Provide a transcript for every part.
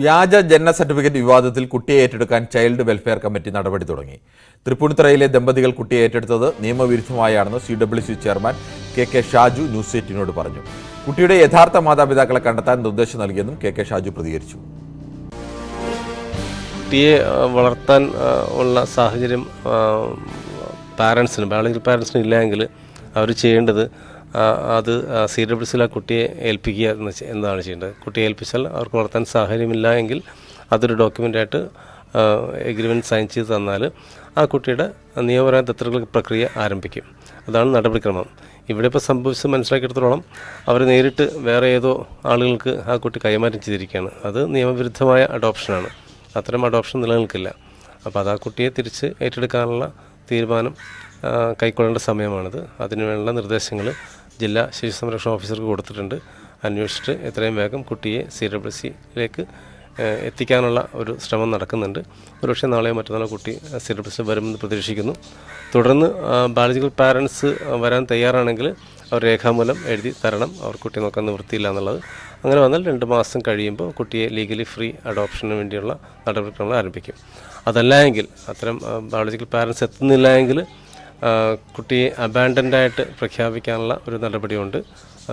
വ്യാജ ജനന സർട്ടിഫിക്കറ്റ് വിവാദത്തിൽ കുട്ടിയെ ഏറ്റെടുക്കാൻ ചൈൽഡ് വെൽഫെയർ കമ്മിറ്റി നടപടി തുടങ്ങി. തൃപ്പൂണിത്തുറയിലെ ദമ്പതികൾ കുട്ടിയെ ഏറ്റെടുത്തത് നിയമവിരുദ്ധമായാണെന്ന് CWC chairman KK Shaju news 18നോട് പറഞ്ഞു. കുട്ടിയുടെ യഥാർത്ഥ മാതാപിതാക്കളെ കണ്ടെത്താൻ നിർദ്ദേശം നൽകിയെന്നും KK ഷാജു പ്രതികരിച്ചു. കുട്ടിയെ വളർത്താൻ ഉള്ള സാഹചര്യം ബയോളജിക്കൽ പാരൻസിന് ഇല്ലെങ്കിൽ അവർ ചെയ്യേണ്ടത് അത് CWCയിൽ ആ കുട്ടിയെ ഏൽപ്പിക്കുക എന്നതാണ് ചെയ്യേണ്ടത്. കുട്ടിയെ ഏൽപ്പിച്ചാൽ അവർക്ക് വളർത്താൻ സാഹചര്യമില്ല എങ്കിൽ അതൊരു ഡോക്യുമെൻ്റായിട്ട് എഗ്രിമെൻറ്റ് സൈൻ ചെയ്ത് തന്നാൽ ആ കുട്ടിയുടെ നിയമപരമായ ദത്തെടുക്കൽ പ്രക്രിയ ആരംഭിക്കും. അതാണ് നടപടിക്രമം. ഇവിടെ ഇപ്പോൾ സംഭവിച്ച് മനസ്സിലാക്കിയെടുത്തോളം അവർ നേരിട്ട് വേറെ ഏതോ ആളുകൾക്ക് ആ കുട്ടി കൈമാറ്റം ചെയ്തിരിക്കുകയാണ്. അത് നിയമവിരുദ്ധമായ അഡോപ്ഷനാണ്. അത്തരം അഡോപ്ഷൻ നിലനിൽക്കില്ല. അപ്പോൾ അത് ആ കുട്ടിയെ തിരിച്ച് ഏറ്റെടുക്കാനുള്ള തീരുമാനം കൈക്കൊള്ളേണ്ട സമയമാണിത്. അതിനുവേണ്ട നിർദ്ദേശങ്ങൾ ജില്ലാ ശിശു സംരക്ഷണ ഓഫീസർക്ക് കൊടുത്തിട്ടുണ്ട്. അന്വേഷിച്ചിട്ട് എത്രയും വേഗം കുട്ടിയെ CWCയിലേക്ക് എത്തിക്കാനുള്ള ഒരു ശ്രമം നടക്കുന്നുണ്ട്. ഒരുപക്ഷെ നാളെയോ മറ്റന്നാളോ കുട്ടി CWC വരുമെന്ന് പ്രതീക്ഷിക്കുന്നു. തുടർന്ന് ബയോളജിക്കൽ പാരൻസ് വരാൻ തയ്യാറാണെങ്കിൽ അവർ രേഖാമൂലം എഴുതി തരണം. അവർ കുട്ടിയെ നോക്കാൻ നിവൃത്തിയില്ല എന്നുള്ളത്. അങ്ങനെ വന്നാൽ 2 മാസം കഴിയുമ്പോൾ കുട്ടിയെ ലീഗലി ഫ്രീ അഡോപ്ഷന് വേണ്ടിയുള്ള നടപടിക്രമങ്ങൾ ആരംഭിക്കും. അതല്ല എങ്കിൽ അത്തരം ബയോളജിക്കൽ പാരൻസ് എത്തുന്നില്ല എങ്കിൽ കുട്ടിയെ അബാൻഡൻഡായിട്ട് പ്രഖ്യാപിക്കാനുള്ള ഒരു നടപടിയുണ്ട്.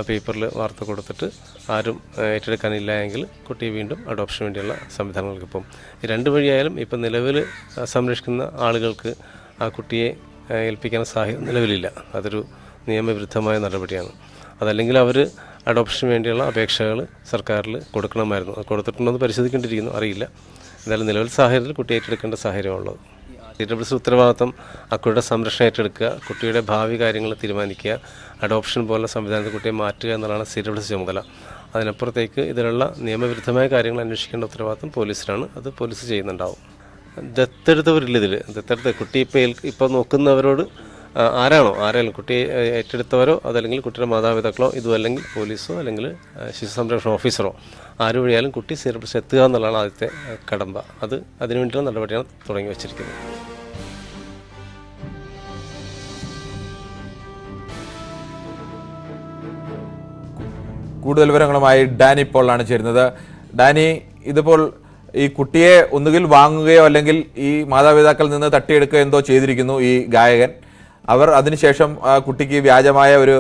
പേപ്പറിൽ വാർത്ത കൊടുത്തിട്ട് ആരും ഏറ്റെടുക്കാനില്ല എങ്കിൽ കുട്ടിയെ വീണ്ടും അഡോപ്ഷന് വേണ്ടിയുള്ള സംവിധാനങ്ങൾക്ക് പോകും. ഈ 2 വഴിയായാലും ഇപ്പം നിലവിൽ സംരക്ഷിക്കുന്ന ആളുകൾക്ക് ആ കുട്ടിയെ ഏൽപ്പിക്കാൻ സാഹചര്യം നിലവിലില്ല. അതൊരു നിയമവിരുദ്ധമായ നടപടിയാണ്. അതല്ലെങ്കിൽ അവർ അഡോപ്ഷന് വേണ്ടിയുള്ള അപേക്ഷകൾ സർക്കാരിൽ കൊടുക്കണമായിരുന്നു. അത് കൊടുത്തിട്ടുണ്ടോ എന്ന് പരിശോധിക്കേണ്ടിയിരിക്കുന്നു, അറിയില്ല. എന്തായാലും നിലവിൽ സാഹചര്യത്തിൽ കുട്ടിയെ ഏറ്റെടുക്കേണ്ട സാഹചര്യമുള്ളത്. CWC ഉത്തരവാദിത്വം ആ കുട്ടിയുടെ സംരക്ഷണം ഏറ്റെടുക്കുക, കുട്ടിയുടെ ഭാവി കാര്യങ്ങൾ തീരുമാനിക്കുക, അഡോപ്ഷൻ പോലുള്ള സംവിധാനത്തിൽ കുട്ടിയെ മാറ്റുക എന്നുള്ളതാണ് CWC ചുമതല. അതിനപ്പുറത്തേക്ക് ഇതിലുള്ള നിയമവിരുദ്ധമായ കാര്യങ്ങൾ അന്വേഷിക്കേണ്ട ഉത്തരവാദിത്വം പോലീസിനാണ്. അത് പോലീസ് ചെയ്യുന്നുണ്ടാവും. ദത്തെടുത്തവരില്ല ഇതിൽ. കുട്ടി ഇപ്പോൾ നോക്കുന്നവരോട് ആരായാലും കുട്ടിയെ ഏറ്റെടുത്തവരോ അതല്ലെങ്കിൽ കുട്ടിയുടെ മാതാപിതാക്കളോ ഇതുമല്ലെങ്കിൽ പോലീസോ അല്ലെങ്കിൽ ശിശു സംരക്ഷണ ഓഫീസറോ ആര് വഴിയാലും കുട്ടി CWC എത്തുക എന്നുള്ളതാണ് ആദ്യത്തെ കടമ്പ. അതിനുവേണ്ടിയുള്ള നടപടിയാണ് തുടങ്ങി വച്ചിരിക്കുന്നത്. കൂടുതൽ വിവരങ്ങളുമായി ഡാനി പോളാണ് ചേരുന്നത്. ഡാനി, ഇതിപ്പോൾ ഈ കുട്ടിയെ ഒന്നുകിൽ വാങ്ങുകയോ അല്ലെങ്കിൽ ഈ മാതാപിതാക്കളിൽ നിന്ന് തട്ടിയെടുക്കുകയോ എന്തോ ചെയ്തിരിക്കുന്നു ഈ ഗായകൻ. അവർ അതിനുശേഷം കുട്ടിക്ക് വ്യാജമായ ഒരു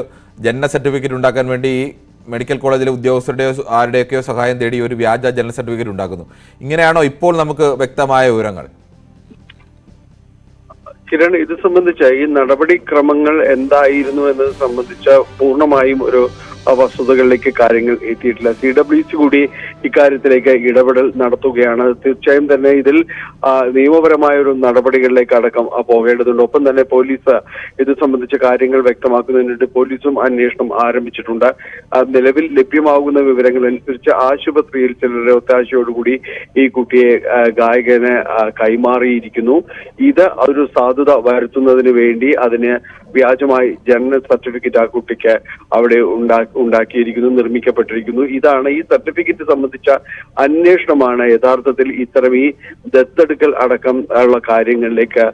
ജനന സർട്ടിഫിക്കറ്റ് ഉണ്ടാക്കാൻ വേണ്ടി ഈ മെഡിക്കൽ കോളേജിലെ ഉദ്യോഗസ്ഥരുടെയോ ആരുടെയൊക്കെയോ സഹായം തേടി ഒരു വ്യാജ ജനന സർട്ടിഫിക്കറ്റ് ഉണ്ടാക്കുന്നു. ഇങ്ങനെയാണോ ഇപ്പോൾ നമുക്ക് വ്യക്തമായ വിവരങ്ങൾ? കിരൺ, ഇത് സംബന്ധിച്ച ഈ നടപടിക്രമങ്ങൾ എന്തായിരുന്നു എന്നത് സംബന്ധിച്ച പൂർണ്ണമായും ഒരു വസ്തുതകളിലേക്ക് കാര്യങ്ങൾ എത്തിയിട്ടില്ല. CWC കൂടി ഇക്കാര്യത്തിലേക്ക് ഇടപെടൽ നടത്തുകയാണ്. തീർച്ചയായും തന്നെ ഇതിൽ നിയമപരമായ ഒരു നടപടികളിലേക്ക് അടക്കം പോകേണ്ടതുണ്ട്. ഒപ്പം തന്നെ പോലീസ് ഇത് സംബന്ധിച്ച കാര്യങ്ങൾ വ്യക്തമാക്കുന്നതിന് പോലീസും അന്വേഷണം ആരംഭിച്ചിട്ടുണ്ട്. നിലവിൽ ലഭ്യമാകുന്ന വിവരങ്ങൾ അനുസരിച്ച് ആശുപത്രിയിൽ ചിലരുടെ ഒത്താശയോടുകൂടി ഈ കുട്ടിയെ ഗായകന് കൈമാറിയിരിക്കുന്നു. ഇത് ഒരു സാധുത വരുത്തുന്നതിന് വേണ്ടി അതിന് വ്യാജമായി ജനന സർട്ടിഫിക്കറ്റ് ആ കുട്ടിക്ക് അവിടെ ഉണ്ടാക്കിയിരിക്കുന്നു, നിർമ്മിക്കപ്പെട്ടിരിക്കുന്നു. ഇതാണ് ഈ സർട്ടിഫിക്കറ്റ് സംബന്ധിച്ച അന്വേഷണമാണ് യഥാർത്ഥത്തിൽ ഇത്തരം ഈ ദത്തെടുക്കൽ അടക്കം ഉള്ള കാര്യങ്ങളിലേക്ക്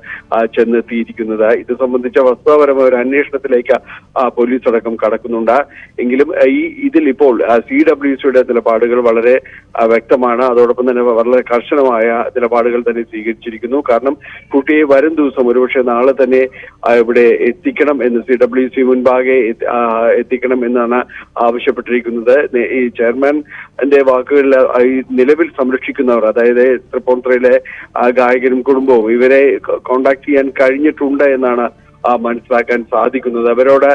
ചെന്നെത്തിയിരിക്കുന്നത്. ഇത് സംബന്ധിച്ച വസ്തുതാപരമായ ഒരു അന്വേഷണത്തിലേക്ക് പോലീസ് അടക്കം കടക്കുന്നുണ്ട്. എങ്കിലും ഇതിൽ ഇപ്പോൾ CWCയുടെ നിലപാടുകൾ വളരെ വ്യക്തമാണ്. അതോടൊപ്പം തന്നെ വളരെ കർശനമായ നിലപാടുകൾ തന്നെ സ്വീകരിച്ചിരിക്കുന്നു. കാരണം കുട്ടിയെ വരും ദിവസം ഒരുപക്ഷെ നാളെ തന്നെ ഇവിടെ എത്തിക്കണം എന്ന് CWC മുൻപാകെ എത്തിക്കണം എന്നാണ് ആവശ്യപ്പെട്ടിരിക്കുന്നത്. ഈ ചെയർമാന്റെ വാക്കുകളിൽ ഈ നിലവിൽ സംരക്ഷിക്കുന്നവർ, അതായത് തൃപ്പൂണിത്തുറയിലെ ഗായകനും കുടുംബവും ഇവരെ കോണ്ടാക്ട് ചെയ്യാൻ കഴിഞ്ഞിട്ടുണ്ട് എന്നാണ് മനസ്സിലാക്കാൻ സാധിക്കുന്നത്. അവരോട്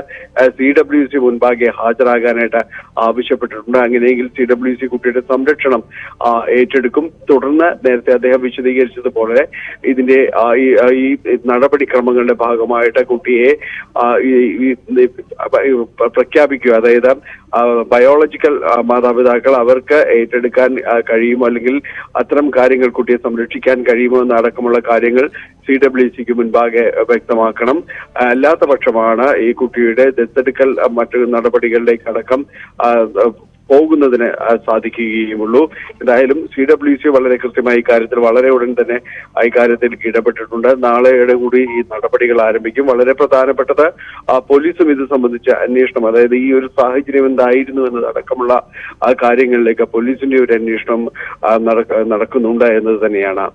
CWC മുൻപാകെ ഹാജരാകാനായിട്ട് ആവശ്യപ്പെട്ടിട്ടുണ്ട്. അങ്ങനെയെങ്കിൽ CWC കുട്ടിയുടെ സംരക്ഷണം ഏറ്റെടുക്കും. തുടർന്ന് നേരത്തെ അദ്ദേഹം വിശദീകരിച്ചതുപോലെ ഇതിന്റെ ഈ നടപടിക്രമങ്ങളുടെ ഭാഗമായിട്ട് കുട്ടിയെ പ്രഖ്യാപിക്കുക. അതായത് ബയോളജിക്കൽ മാതാപിതാക്കൾ അവർക്ക് ഏറ്റെടുക്കാൻ കഴിയുമോ അല്ലെങ്കിൽ അത്തരം കാര്യങ്ങൾ കുട്ടിയെ സംരക്ഷിക്കാൻ കഴിയുമോ എന്നടക്കമുള്ള കാര്യങ്ങൾ CWCക്ക് മുൻപാകെ വ്യക്തമാക്കണം. അല്ലാത്ത പക്ഷമാണ് ഈ കുട്ടിയുടെ ദത്തെടുക്കൽ മറ്റു നടപടികളിലേക്ക് അടക്കം പോകുന്നതിന് സാധിക്കുകയുമുള്ളൂ. എന്തായാലും CWC വളരെ കൃത്യമായി ഇക്കാര്യത്തിൽ വളരെ ഉടൻ തന്നെ ഇക്കാര്യത്തിൽ ഇടപെട്ടിട്ടുണ്ട്. നാളെയുടെ കൂടി ഈ നടപടികൾ ആരംഭിക്കും. വളരെ പ്രധാനപ്പെട്ടത് പോലീസും ഇത് സംബന്ധിച്ച അന്വേഷണം, അതായത് ഈ ഒരു സാഹചര്യം എന്തായിരുന്നു എന്നതടക്കമുള്ള ആ കാര്യങ്ങളിലേക്ക് പോലീസിന്റെ ഒരു അന്വേഷണം നടക്കുന്നുണ്ട് എന്നത് തന്നെയാണ്.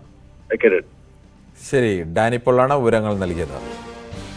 ശരി, ഡാനി പോളാണ് വിവരങ്ങൾ നൽകിയത്.